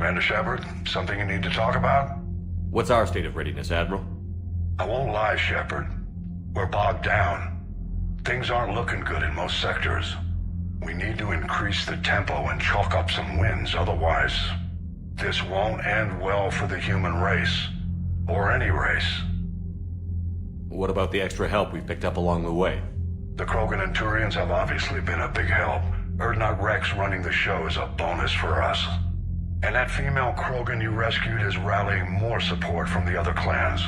Commander Shepard, something you need to talk about? What's our state of readiness, Admiral? I won't lie, Shepard. We're bogged down. Things aren't looking good in most sectors. We need to increase the tempo and chalk up some wins, otherwise this won't end well for the human race. Or any race. What about the extra help we picked up along the way? The Krogan and Turians have obviously been a big help. Urdnot Rex running the show is a bonus for us. And that female Krogan you rescued is rallying more support from the other clans.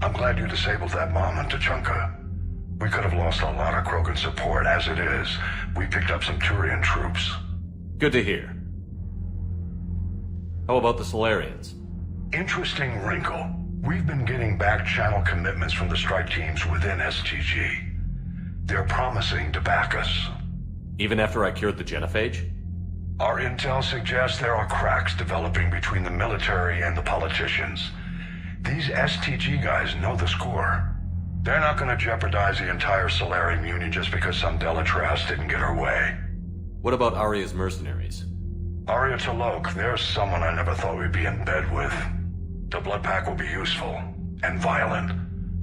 I'm glad you disabled that bomb in Tuchanka. We could have lost a lot of Krogan support. As it is, we picked up some Turian troops. Good to hear. How about the Solarians? Interesting wrinkle. We've been getting back-channel commitments from the strike teams within STG. They're promising to back us. Even after I cured the Genophage? Our intel suggests there are cracks developing between the military and the politicians. These STG guys know the score. They're not going to jeopardize the entire Solarian Union just because some Delatras didn't get her way. What about Aria's mercenaries? Aria Talok, there's someone I never thought we'd be in bed with. The blood pack will be useful, and violent.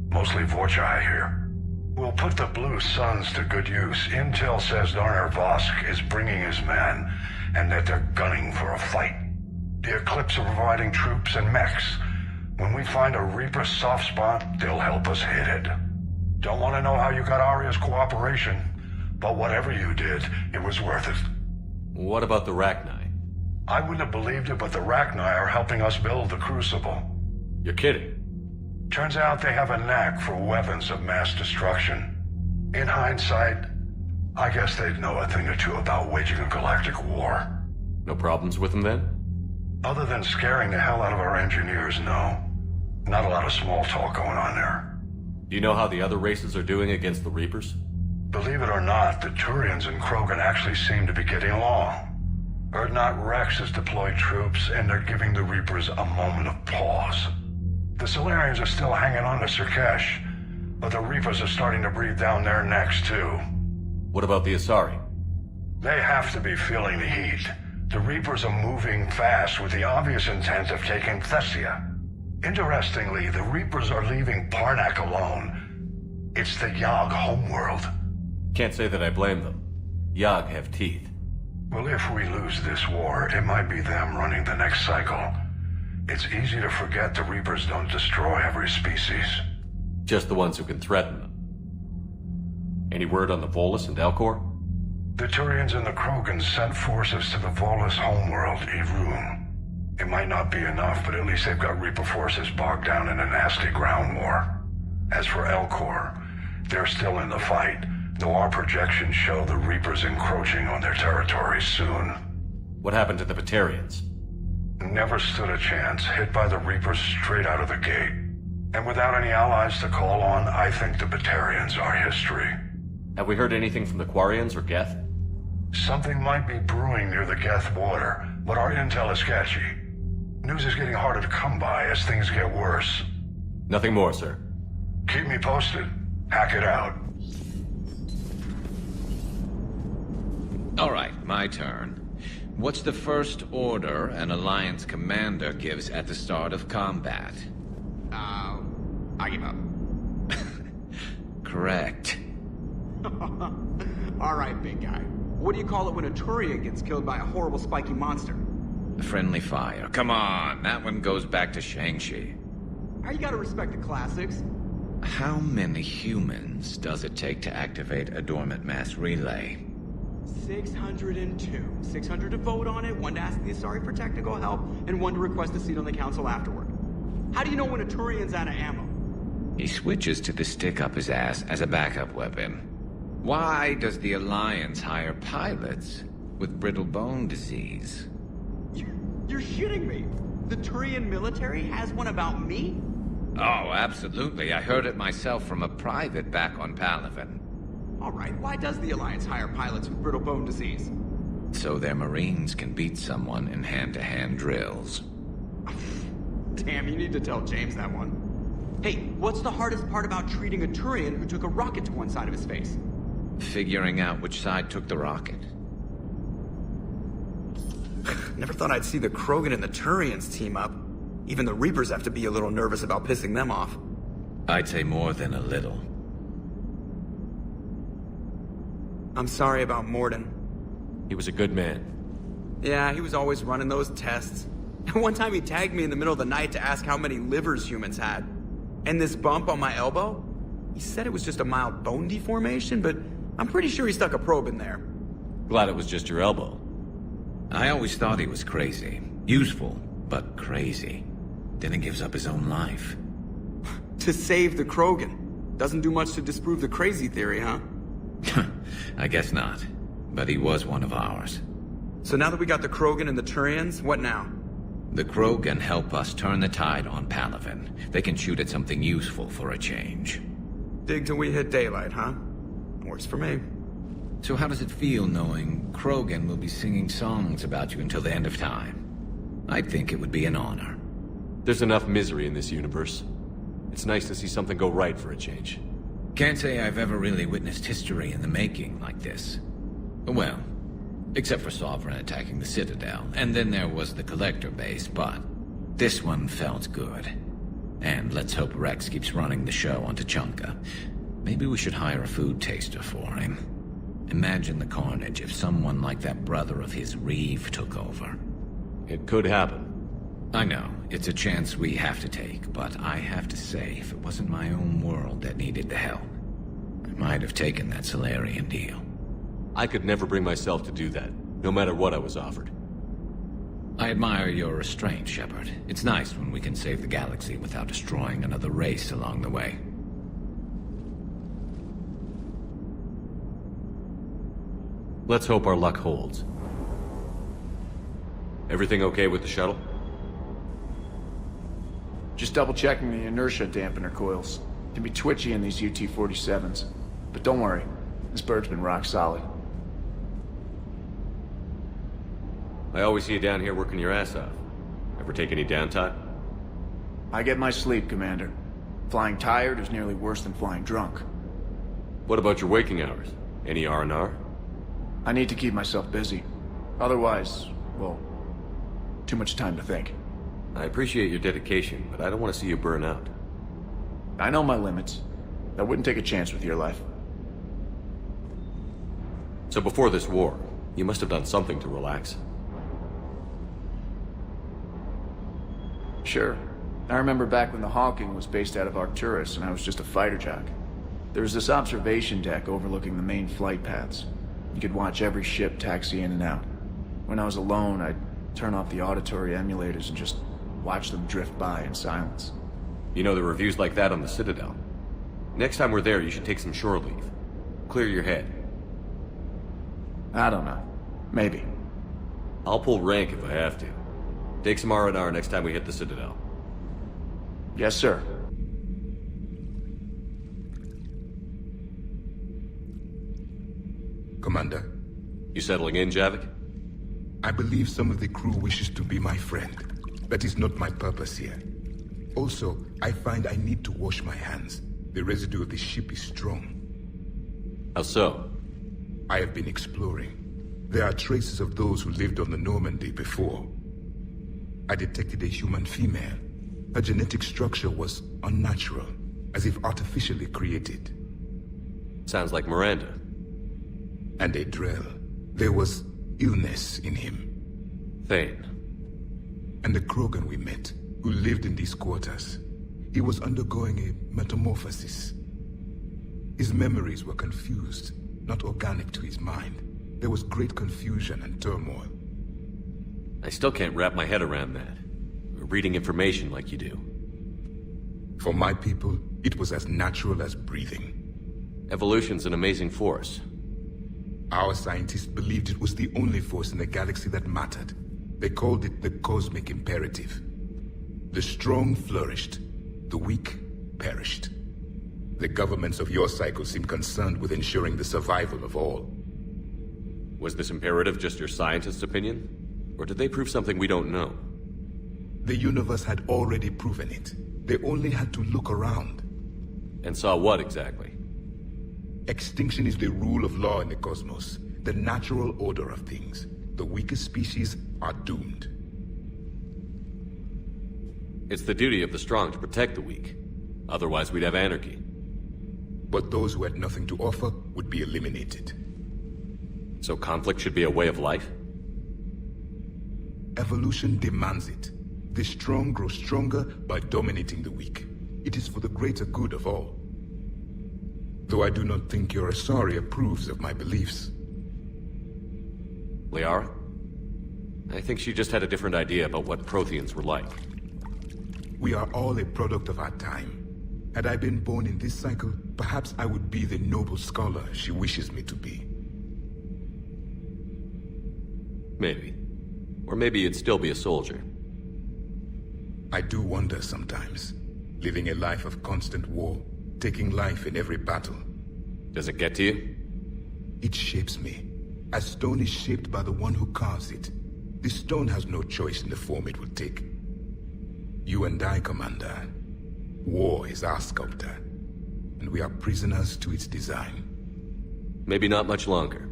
Mostly Vorcha, I hear. We'll put the Blue Suns to good use. Intel says Darner Vosk is bringing his men, and that they're gunning for a fight. The Eclipse are providing troops and mechs. When we find a Reaper soft spot, they'll help us hit it. Don't want to know how you got Aria's cooperation, but whatever you did, it was worth it. What about the Rachni? I wouldn't have believed it, but the Rachni are helping us build the Crucible. You're kidding. Turns out they have a knack for weapons of mass destruction. In hindsight, I guess they'd know a thing or two about waging a galactic war. No problems with them then? Other than scaring the hell out of our engineers, no. Not a lot of small talk going on there. Do you know how the other races are doing against the Reapers? Believe it or not, the Turians and Krogan actually seem to be getting along. Urdnot Rex has deployed troops, and they're giving the Reapers a moment of pause. The Solarians are still hanging on to Surkesh, but the Reapers are starting to breathe down their necks too. What about the Asari? They have to be feeling the heat. The Reapers are moving fast with the obvious intent of taking Thessia. Interestingly, the Reapers are leaving Parnak alone. It's the Yogg homeworld. Can't say that I blame them. Yogg have teeth. Well, if we lose this war, it might be them running the next cycle. It's easy to forget the Reapers don't destroy every species. Just the ones who can threaten them. Any word on the Volus and Elcor? The Turians and the Krogans sent forces to the Volus homeworld, Irun. It might not be enough, but at least they've got Reaper forces bogged down in a nasty ground war. As for Elcor, they're still in the fight, though our projections show the Reapers encroaching on their territory soon. What happened to the Batarians? Never stood a chance, hit by the Reapers straight out of the gate. And without any allies to call on, I think the Batarians are history. Have we heard anything from the Quarians or Geth? Something might be brewing near the Geth border, but our intel is sketchy. News is getting harder to come by as things get worse. Nothing more, sir. Keep me posted. Hack it out. All right, my turn. What's the first order an Alliance commander gives at the start of combat? I give up. Correct. All right, big guy. What do you call it when a Turian gets killed by a horrible spiky monster? Friendly fire. Come on, that one goes back to Shang-Chi. You gotta respect the classics. How many humans does it take to activate a dormant mass relay? 602. 600 to vote on it, 1 to ask the Asari for technical help, and 1 to request a seat on the council afterward. How do you know when a Turian's out of ammo? He switches to the stick up his ass as a backup weapon. Why does the Alliance hire pilots with brittle bone disease? You're shitting me. The Turian military has one about me? Oh, absolutely. I heard it myself from a private back on Palaven. All right, why does the Alliance hire pilots with brittle bone disease? So their Marines can beat someone in hand-to-hand drills. Damn, you need to tell James that one. Hey, what's the hardest part about treating a Turian who took a rocket to one side of his face? Figuring out which side took the rocket. Never thought I'd see the Krogan and the Turians team up. Even the Reapers have to be a little nervous about pissing them off. I'd say more than a little. I'm sorry about Morden. He was a good man. Yeah, he was always running those tests. One time he tagged me in the middle of the night to ask how many livers humans had. And this bump on my elbow? He said it was just a mild bone deformation, but I'm pretty sure he stuck a probe in there. Glad it was just your elbow. I always thought he was crazy. Useful, but crazy. Then he gives up his own life. To save the Krogan. Doesn't do much to disprove the crazy theory, huh? I guess not. But he was one of ours. So now that we got the Krogan and the Turians, what now? The Krogan help us turn the tide on Palaven. They can shoot at something useful for a change. Dig till we hit daylight, huh? Works for me. So how does it feel knowing Krogan will be singing songs about you until the end of time? I think it would be an honor. There's enough misery in this universe. It's nice to see something go right for a change. Can't say I've ever really witnessed history in the making like this. Well, except for Sovereign attacking the Citadel, and then there was the Collector base, but this one felt good. And let's hope Rex keeps running the show on Tuchanka. Maybe we should hire a food taster for him. Imagine the carnage if someone like that brother of his, Reeve, took over. It could happen. I know, it's a chance we have to take, but I have to say, if it wasn't my own world that needed the help, I might have taken that Solarian deal. I could never bring myself to do that, no matter what I was offered. I admire your restraint, Shepard. It's nice when we can save the galaxy without destroying another race along the way. Let's hope our luck holds. Everything okay with the shuttle? Just double-checking the inertia dampener coils. Can be twitchy in these UT-47s. But don't worry, this bird's been rock solid. I always see you down here working your ass off. Ever take any downtime? I get my sleep, Commander. Flying tired is nearly worse than flying drunk. What about your waking hours? Any R&R? I need to keep myself busy. Otherwise, well, too much time to think. I appreciate your dedication, but I don't want to see you burn out. I know my limits. I wouldn't take a chance with your life. So before this war, you must have done something to relax. Sure. I remember back when the Hawking was based out of Arcturus and I was just a fighter jock. There was this observation deck overlooking the main flight paths. You could watch every ship taxi in and out. When I was alone, I'd turn off the auditory emulators and just watch them drift by in silence. You know, there are reviews like that on the Citadel. Next time we're there, you should take some shore leave. Clear your head. I don't know. Maybe. I'll pull rank if I have to. Take some R&R next time we hit the Citadel. Yes, sir. Commander, You settling in, Javik? I believe some of the crew wishes to be my friend. That is not my purpose here. Also, I find I need to wash my hands. The residue of the ship is strong. How so? I have been exploring. There are traces of those who lived on the Normandy before. I detected a human female. Her genetic structure was unnatural, as if artificially created. Sounds like Miranda. And a Drell. There was illness in him. Thane. And the Krogan we met, who lived in these quarters. He was undergoing a metamorphosis. His memories were confused, not organic to his mind. There was great confusion and turmoil. I still can't wrap my head around that. Reading information like you do. For my people, it was as natural as breathing. Evolution's an amazing force. Our scientists believed it was the only force in the galaxy that mattered. They called it the cosmic imperative. The strong flourished, the weak perished. The governments of your cycle seem concerned with ensuring the survival of all. Was this imperative just your scientist's opinion? Or did they prove something we don't know? The universe had already proven it. They only had to look around. And saw what exactly? Extinction is the rule of law in the cosmos, the natural order of things. the weakest species are doomed. It's the duty of the strong to protect the weak. Otherwise, we'd have anarchy. But those who had nothing to offer would be eliminated. So conflict should be a way of life? Evolution demands it. The strong grow stronger by dominating the weak. It is for the greater good of all. Though I do not think your Asari approves of my beliefs. Liara? I think she just had a different idea about what Protheans were like. We are all a product of our time. Had I been born in this cycle, perhaps I would be the noble scholar she wishes me to be. Maybe. Or maybe you'd still be a soldier. I do wonder sometimes, living a life of constant war, taking life in every battle. Does it get to you? It shapes me, as stone is shaped by the one who carves it. The stone has no choice in the form it will take. You and I, Commander. War is our sculptor, and we are prisoners to its design. Maybe not much longer.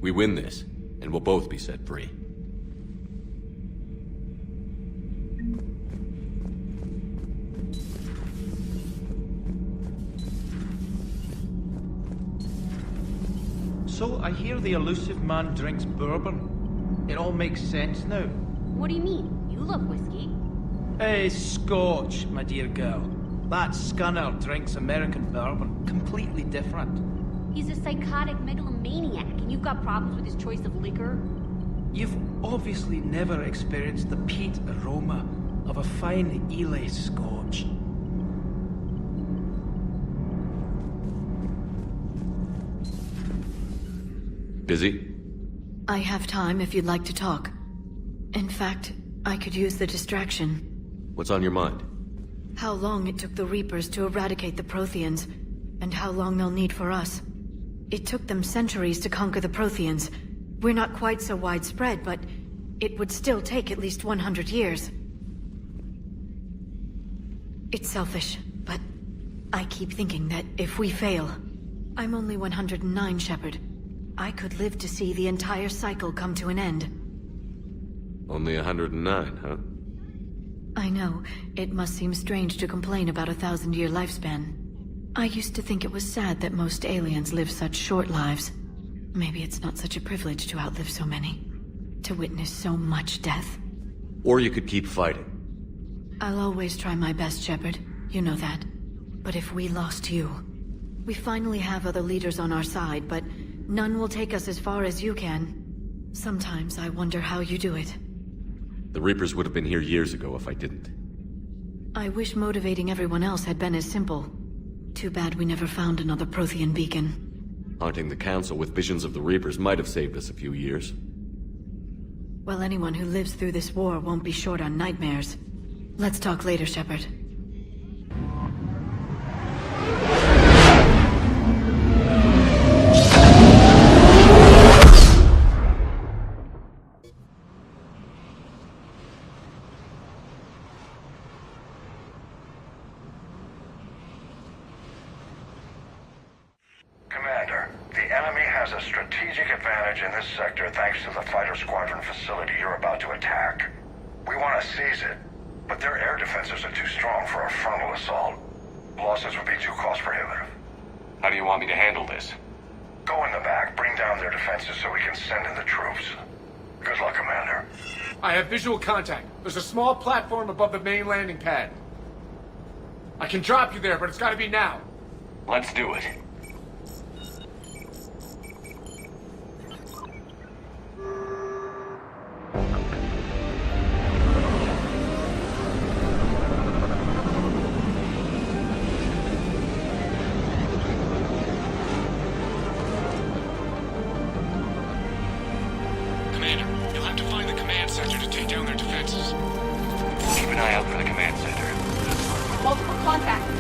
We win this, and we'll both be set free. So I hear the elusive man drinks bourbon. It all makes sense now. What do you mean? You love whiskey. Hey, Scotch, my dear girl. That scunner drinks American bourbon. Completely different. He's a psychotic megalomaniac, and you've got problems with his choice of liquor? You've obviously never experienced the peat aroma of a fine Ely Scotch. Busy? I have time if you'd like to talk. In fact, I could use the distraction. What's on your mind? How long it took the Reapers to eradicate the Protheans, and how long they'll need for us. It took them centuries to conquer the Protheans. We're not quite so widespread, but it would still take at least 100 years. It's selfish, but I keep thinking that if we fail... I'm only 109, Shepard. I could live to see the entire cycle come to an end. Only 109, huh? I know. It must seem strange to complain about a 1,000-year lifespan. I used to think it was sad that most aliens live such short lives. Maybe it's not such a privilege to outlive so many. To witness so much death. Or you could keep fighting. I'll always try my best, Shepard. You know that. But if we lost you... We finally have other leaders on our side, but none will take us as far as you can. Sometimes I wonder how you do it. The Reapers would have been here years ago if I didn't. I wish motivating everyone else had been as simple. Too bad we never found another Prothean beacon. Haunting the Council with visions of the Reapers might have saved us a few years. Well, anyone who lives through this war won't be short on nightmares. Let's talk later, Shepard. Commander, the enemy has a strategic advantage in this sector thanks to the fighter squadron facility you're about to attack. We want to seize it, but their air defenses are too strong for a frontal assault. Losses would be too cost prohibitive. How do you want me to handle this? Go in the back, bring down their defenses so we can send in the troops. Good luck, Commander. I have visual contact. There's a small platform above the main landing pad. I can drop you there, but it's gotta be now. Let's do it. Keep an eye out for the command center. Multiple contacts.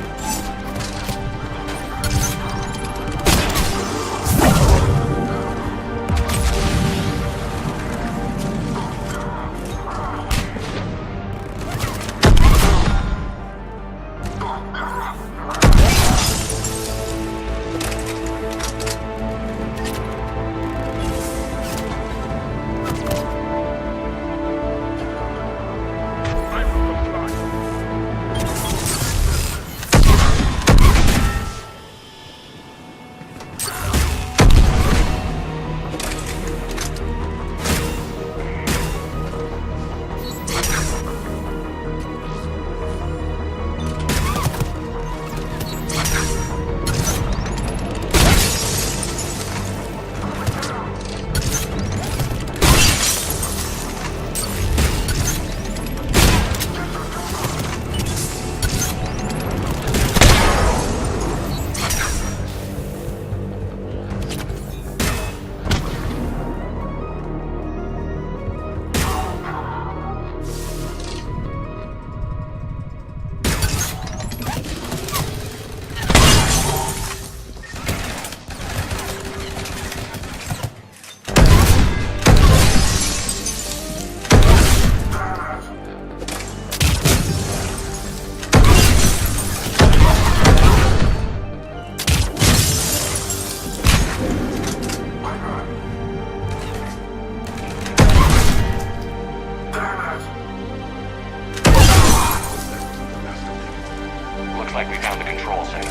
control center.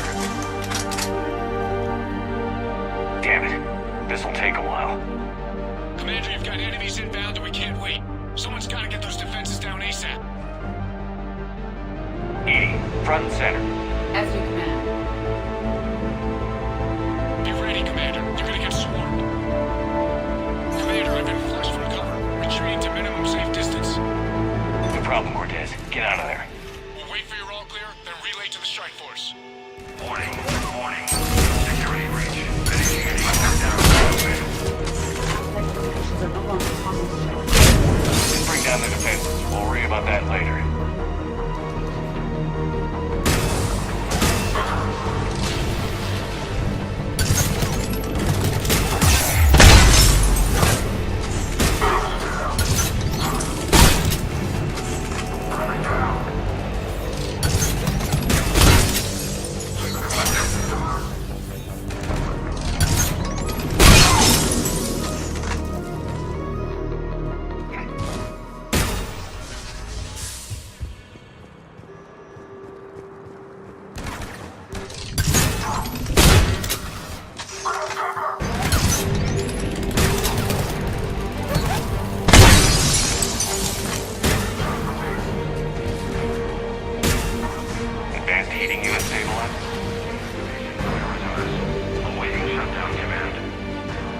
Damn it. This'll take a while. Commander, you've got enemies inbound and we can't wait. Someone's gotta get those defenses down ASAP. Edie, front and center. As you command. Be ready, Commander. You're gonna get swarmed. Commander, I've been flushed from cover. Retreating to minimum safe distance. No problem, Cortez. Get out of there. We'll wait for your all clear, then relay to the strike force. Warning. Security breach. Initiating shutdown. Bring down the defenses. We'll worry about that later.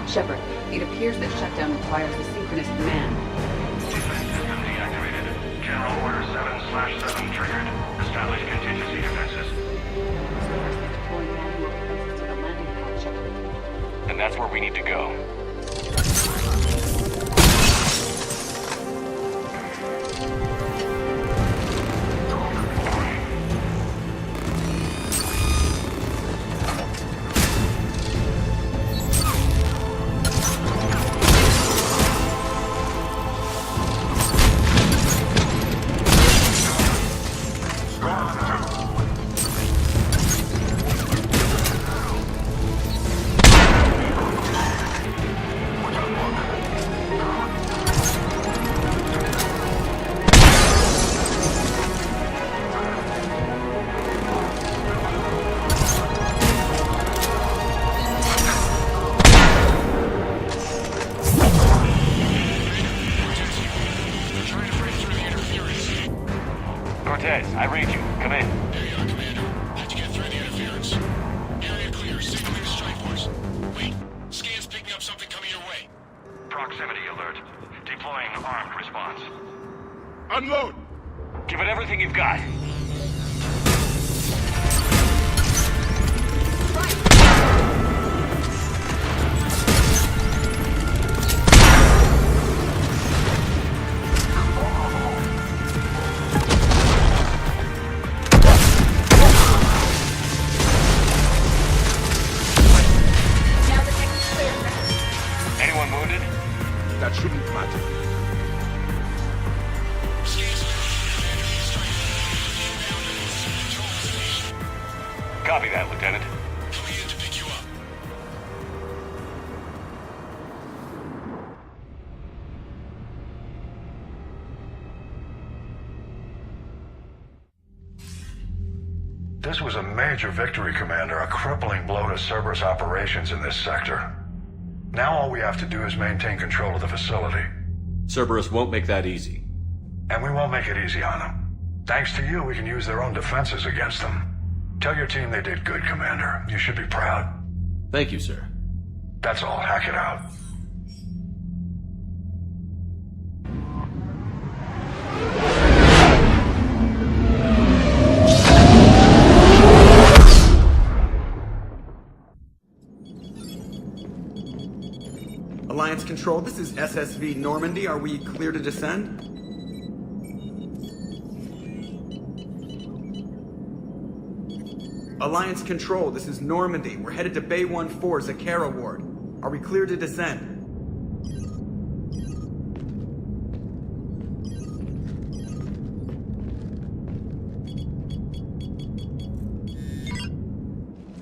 Shepard, it appears that shutdown requires a synchronous command. Defense system deactivated. General Order 7/7 triggered. Establish contingency defenses. Cerberus is deploying manual defenses to the landing pad, Shepard. And that's where we need to go. Cortez, I read you. Come in. There you are, Commander. How'd you get through the interference? Area clear. Signaling the strike force. Wait. Scan's picking up something coming your way. Proximity alert. Deploying armed response. Unload! Give it everything you've got. Anyone wounded? That shouldn't matter. Copy that, Lieutenant. Coming in to pick you up. This was a major victory, Commander. A crippling blow to Cerberus operations in this sector. Now all we have to do is maintain control of the facility. Cerberus won't make that easy. And we won't make it easy on them. Thanks to you, we can use their own defenses against them. Tell your team they did good, Commander. You should be proud. Thank you, sir. That's all. Hack it out. Alliance Control, this is SSV Normandy. Are we clear to descend? Alliance Control, this is Normandy. We're headed to Bay 1-4, Zakara Ward. Are we clear to descend?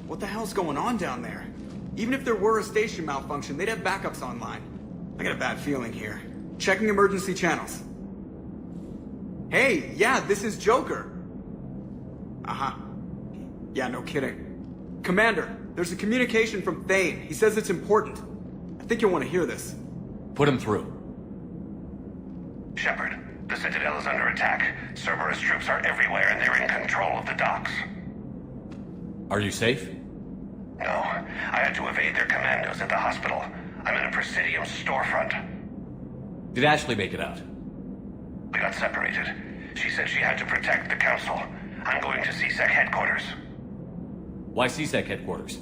What the hell's going on down there? Even if there were a station malfunction, they'd have backups online. I got a bad feeling here. Checking emergency channels. Hey, yeah, this is Joker. Uh-huh. Yeah, no kidding. Commander, there's a communication from Thane. He says it's important. I think you'll want to hear this. Put him through. Shepard, the Citadel is under attack. Cerberus troops are everywhere and they're in control of the docks. Are you safe? No, I had to evade their commandos at the hospital. I'm in a Presidium storefront. Did Ashley make it out? We got separated. She said she had to protect the Council. I'm going to CSEC headquarters. Why CSEC headquarters?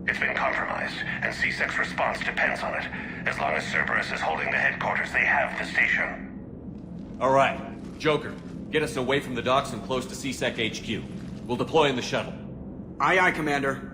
It's been compromised, and CSEC's response depends on it. As long as Cerberus is holding the headquarters, they have the station. All right. Joker, get us away from the docks and close to CSEC HQ. We'll deploy in the shuttle. Aye, aye, Commander.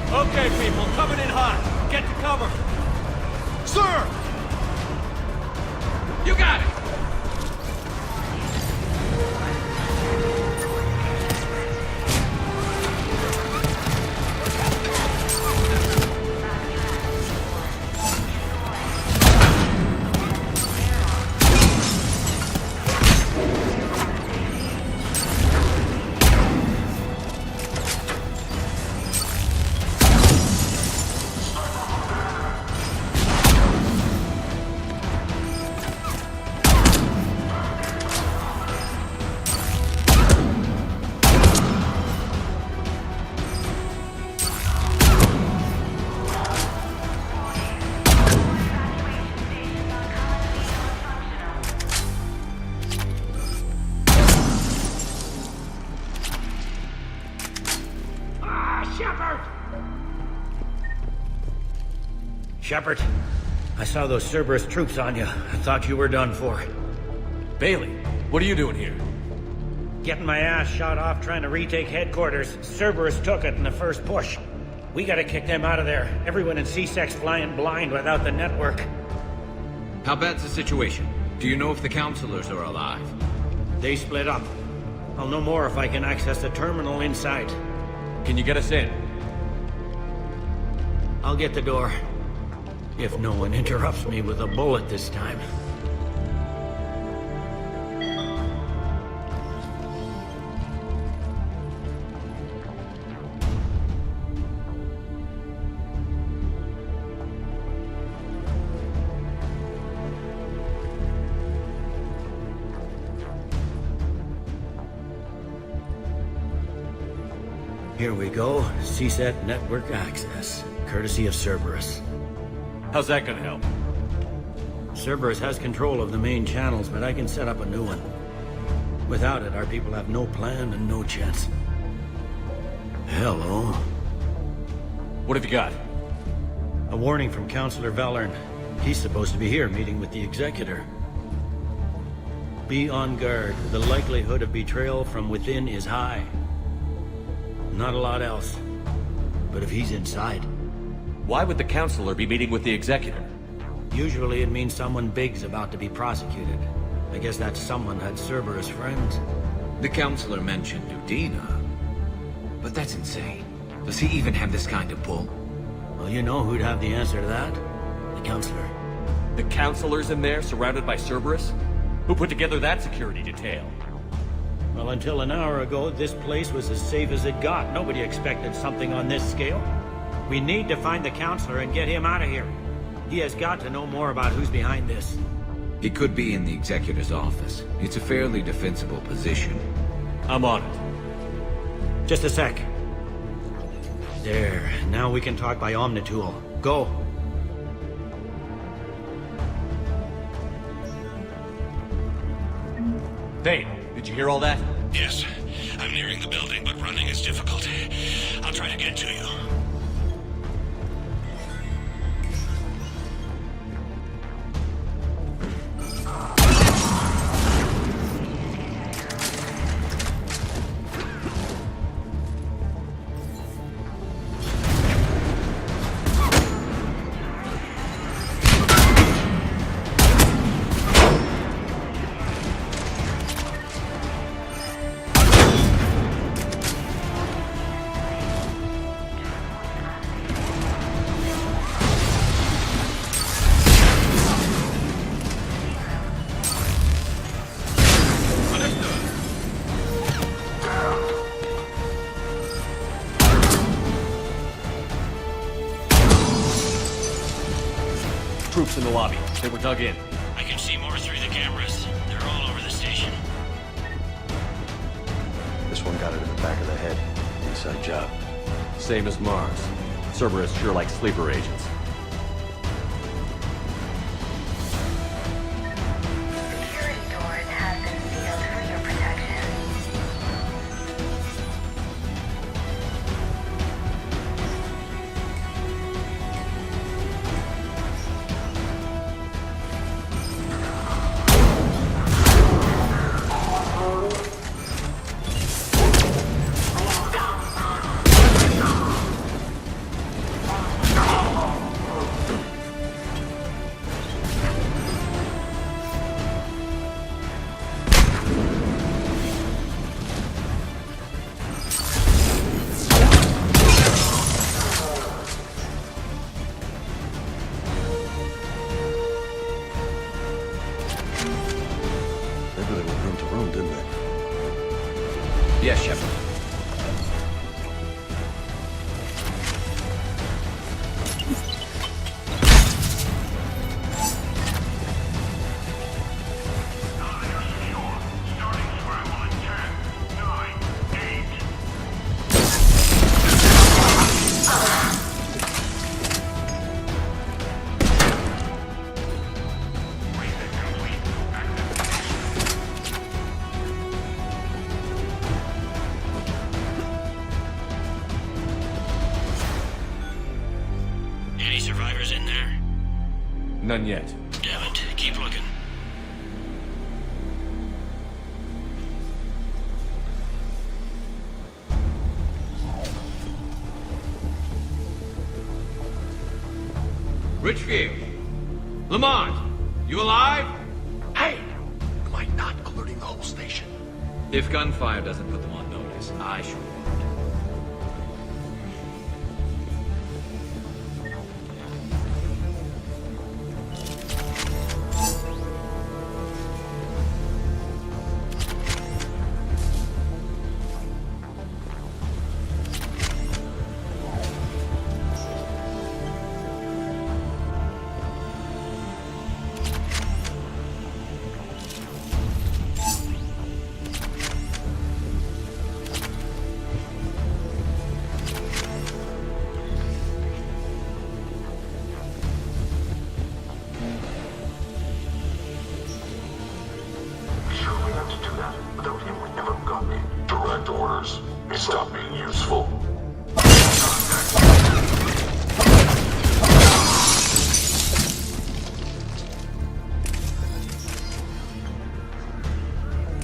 Okay, people, coming in hot. Get to cover. Sir! You got it! Shepard, I saw those Cerberus troops on you. I thought you were done for. Bailey, what are you doing here? Getting my ass shot off trying to retake headquarters. Cerberus took it in the first push. We gotta kick them out of there. Everyone in CSEC's flying blind without the network. How bad's the situation? Do you know if the Councilors are alive? They split up. I'll know more if I can access the terminal inside. Can you get us in? I'll get the door. If no one interrupts me with a bullet this time. Here we go. CSEC network access, courtesy of Cerberus. How's that gonna help? Cerberus has control of the main channels, but I can set up a new one. Without it, our people have no plan and no chance. Hello. What have you got? A warning from Councilor Valorn. He's supposed to be here meeting with the Executor. Be on guard. The likelihood of betrayal from within is high. Not a lot else. But if he's inside... Why would the Councilor be meeting with the Executor? Usually it means someone big's about to be prosecuted. I guess that someone had Cerberus friends. The Councilor mentioned Udina. But that's insane. Does he even have this kind of pull? Well, you know who'd have the answer to that? The Councilor. The Councilor's in there, surrounded by Cerberus? Who put together that security detail? Well, until an hour ago, this place was as safe as it got. Nobody expected something on this scale. We need to find the Councilor and get him out of here. He has got to know more about who's behind this. He could be in the Executor's office. It's a fairly defensible position. I'm on it. Just a sec. There. Now we can talk by Omnitool. Go. Dane, did you hear all that? Yes. I'm nearing the building, but running is difficult. I'll try to get to you. Troops in the lobby. They were dug in. I can see more through the cameras. They're all over the station. This one got it in the back of the head. Inside job. Same as Mars. Cerberus sure likes sleeper agents. Security doors have been sealed for your protection. Yes, Shepard. Any survivors in there? None yet. Damn it. Keep looking. Richfield! Lamont! You alive? Hey! Am I not alerting the whole station? If gunfire doesn't put them on notice, I sure won't. Stop being useful.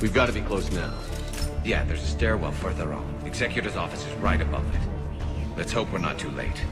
We've got to be close now. Yeah, there's a stairwell further on. Executor's office is right above it. Let's hope we're not too late.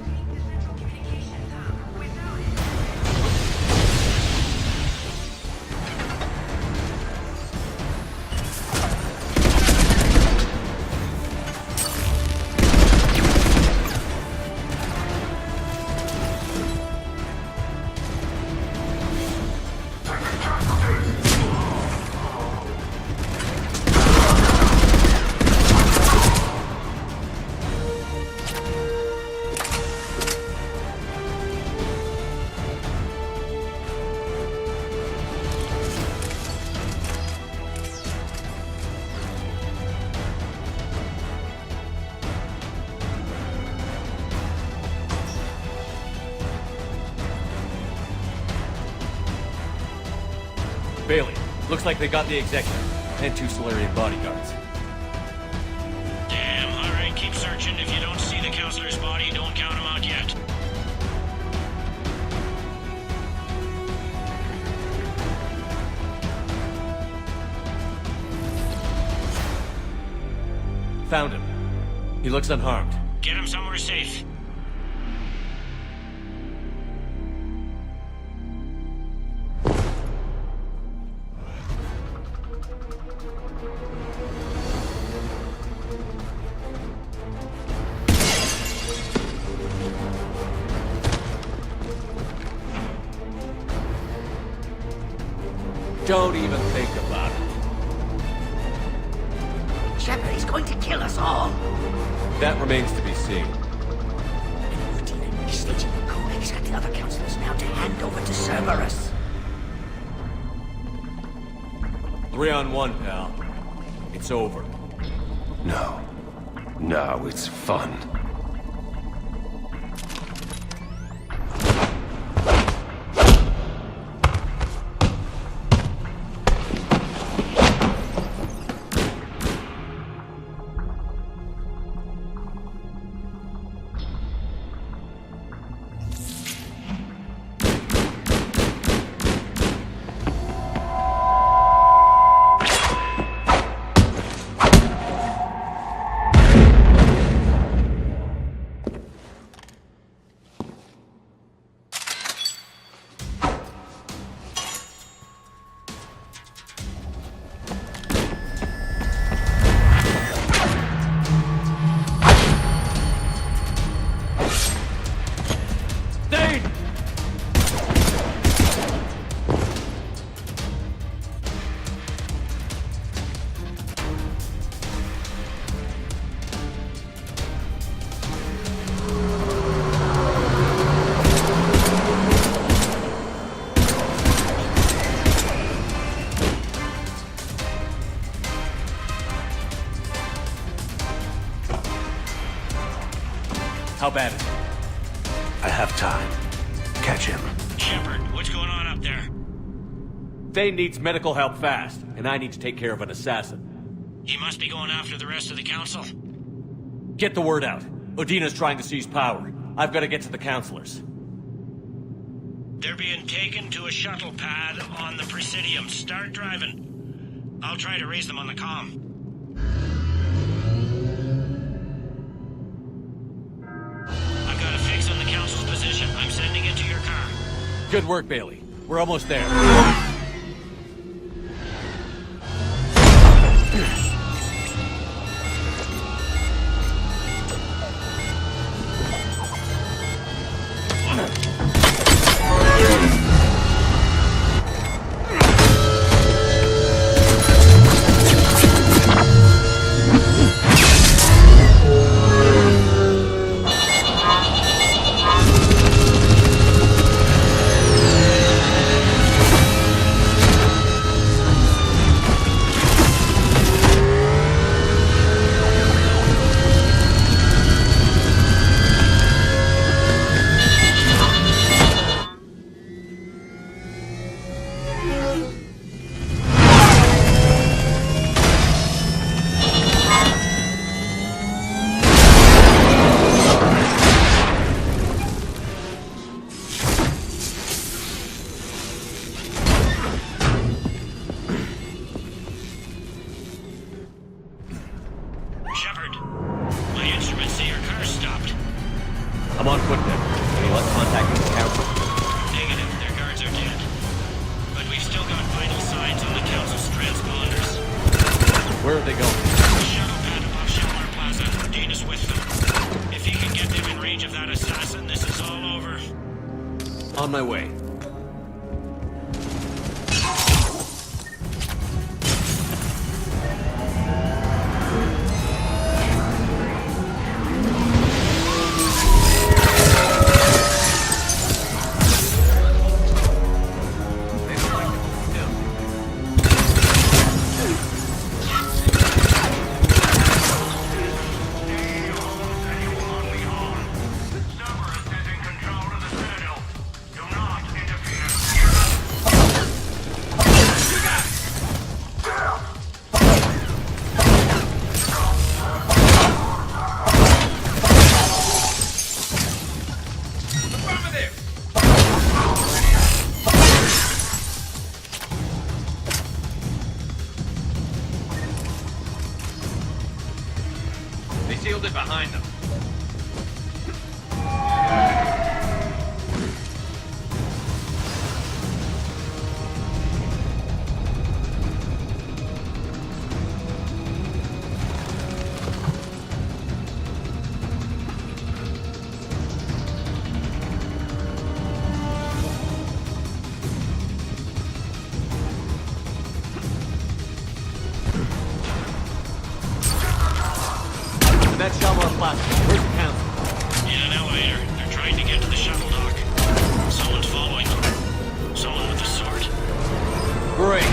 Bailey, looks like they got the executive and 2 Solarian bodyguards. Damn, alright, keep searching. If you don't see the Councilor's body, don't count him out yet. Found him. He looks unharmed. Get him somewhere safe. Don't even think about it. Shepard, he's going to kill us all. That remains to be seen. Udina, he's staging a coup. He's got the other councilors now to hand over to Cerberus. 3 on 1, pal. It's over. No. No, it's fun. How bad is it? I have time. Catch him. Shepard, what's going on up there? Thane needs medical help fast, and I need to take care of an assassin. He must be going after the rest of the council. Get the word out. Udina's trying to seize power. I've got to get to the councilors. They're being taken to a shuttle pad on the Presidium. Start driving. I'll try to raise them on the comm. I've got a fix on the council's position. I'm sending it to your car. Good work, Bailey. We're almost there. Shepard, my instruments say your car's stopped. I'm on foot then. Any luck contacting the council? Negative, their guards are dead. But we've still got vital signs on the council's transponders. Where are they going? The shuttle pad above Shelmar Plaza. Udina's with them. If he can get them in range of that assassin, this is all over. On my way. Cerberus is in control of the Citadel. Do not sealed it behind them. That shovel on platform. Where's the council? In an elevator. They're trying to get to the shuttle dock. Someone's following them. Someone with a sword. Great.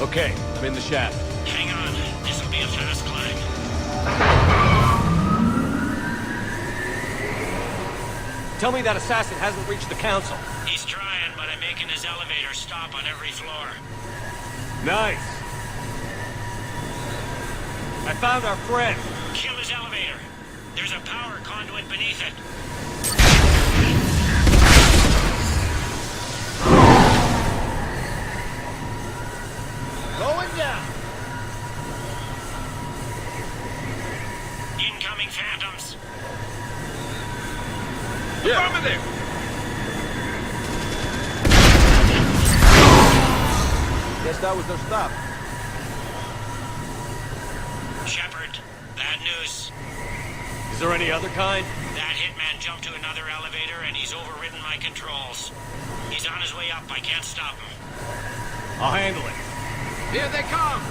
Okay, I'm in the shaft. Hang on. This'll be a fast climb. Tell me that assassin hasn't reached the council. He's trying, but I'm making his elevator stop on every floor. Nice. I found our friend. Kill his elevator. There's a power conduit beneath it. Going down. Incoming phantoms. Yeah. Over there. Guess that was their stop. Shepard, bad news. Is there any other kind? That hitman jumped to another elevator and he's overridden my controls. He's on his way up. I can't stop him. I'll handle it. Here they come!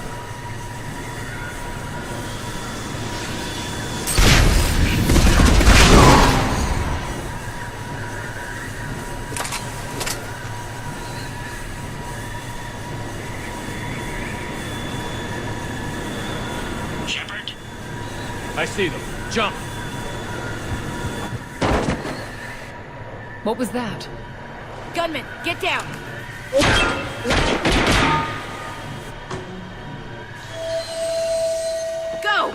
Shepard? I see them. Jump! What was that? Gunman, get down! Go!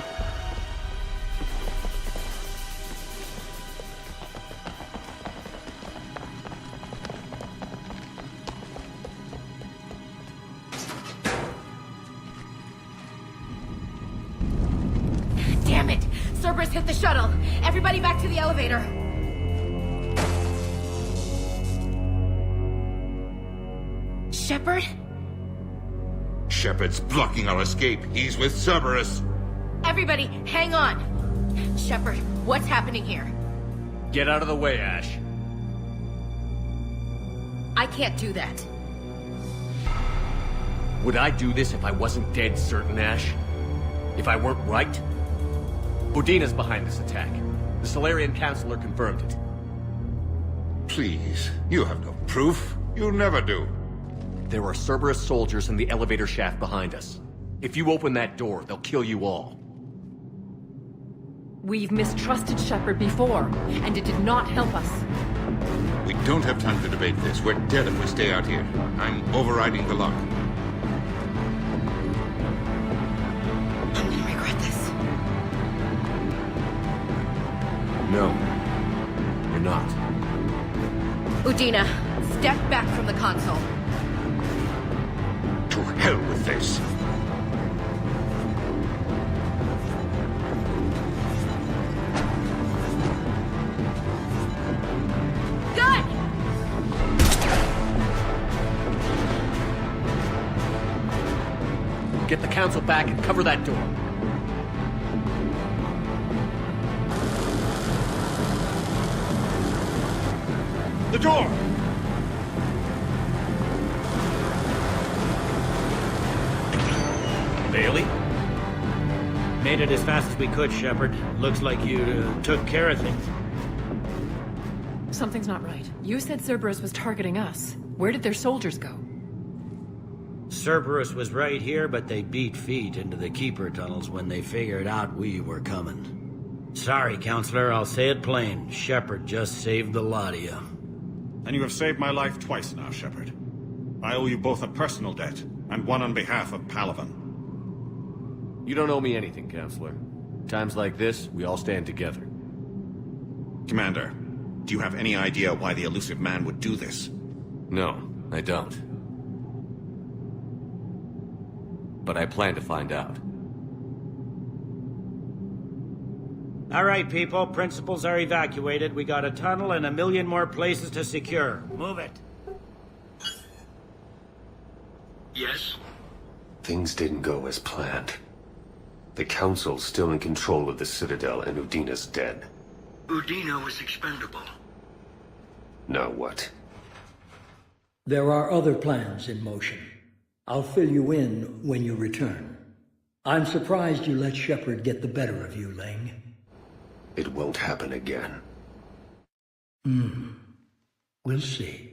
Damn it! Cerberus hit the shuttle! Everybody back to the elevator! Shepard? Shepard's blocking our escape. He's with Cerberus. Everybody, hang on! Shepard, what's happening here? Get out of the way, Ash. I can't do that. Would I do this if I wasn't dead certain, Ash? If I weren't right? Udina's behind this attack. The Solarian Councilor confirmed it. Please, you have no proof. You never do. There are Cerberus soldiers in the elevator shaft behind us. If you open that door, they'll kill you all. We've mistrusted Shepard before, and it did not help us. We don't have time to debate this. We're dead if we stay out here. I'm overriding the lock. I'm gonna regret this. No. You're not. Udina, step back from the console. To hell with this. Get the council back and cover that door. The door! Bailey? Made it as fast as we could, Shepard. Looks like you took care of things. Something's not right. You said Cerberus was targeting us. Where did their soldiers go? Cerberus was right here, but they beat feet into the Keeper tunnels when they figured out we were coming. Sorry, Counselor, I'll say it plain. Shepard just saved the lot of you. And you have saved my life twice now, Shepard. I owe you both a personal debt, and one on behalf of Palaven. You don't owe me anything, Counselor. Times like this, we all stand together. Commander, do you have any idea why the elusive man would do this? No, I don't. But I plan to find out. All right, people. Principals are evacuated. We got a tunnel and 1 million more places to secure. Move it. Yes? Things didn't go as planned. The Council's still in control of the Citadel and Udina's dead. Udina was expendable. Now what? There are other plans in motion. I'll fill you in when you return. I'm surprised you let Shepard get the better of you, Ling. It won't happen again. We'll see.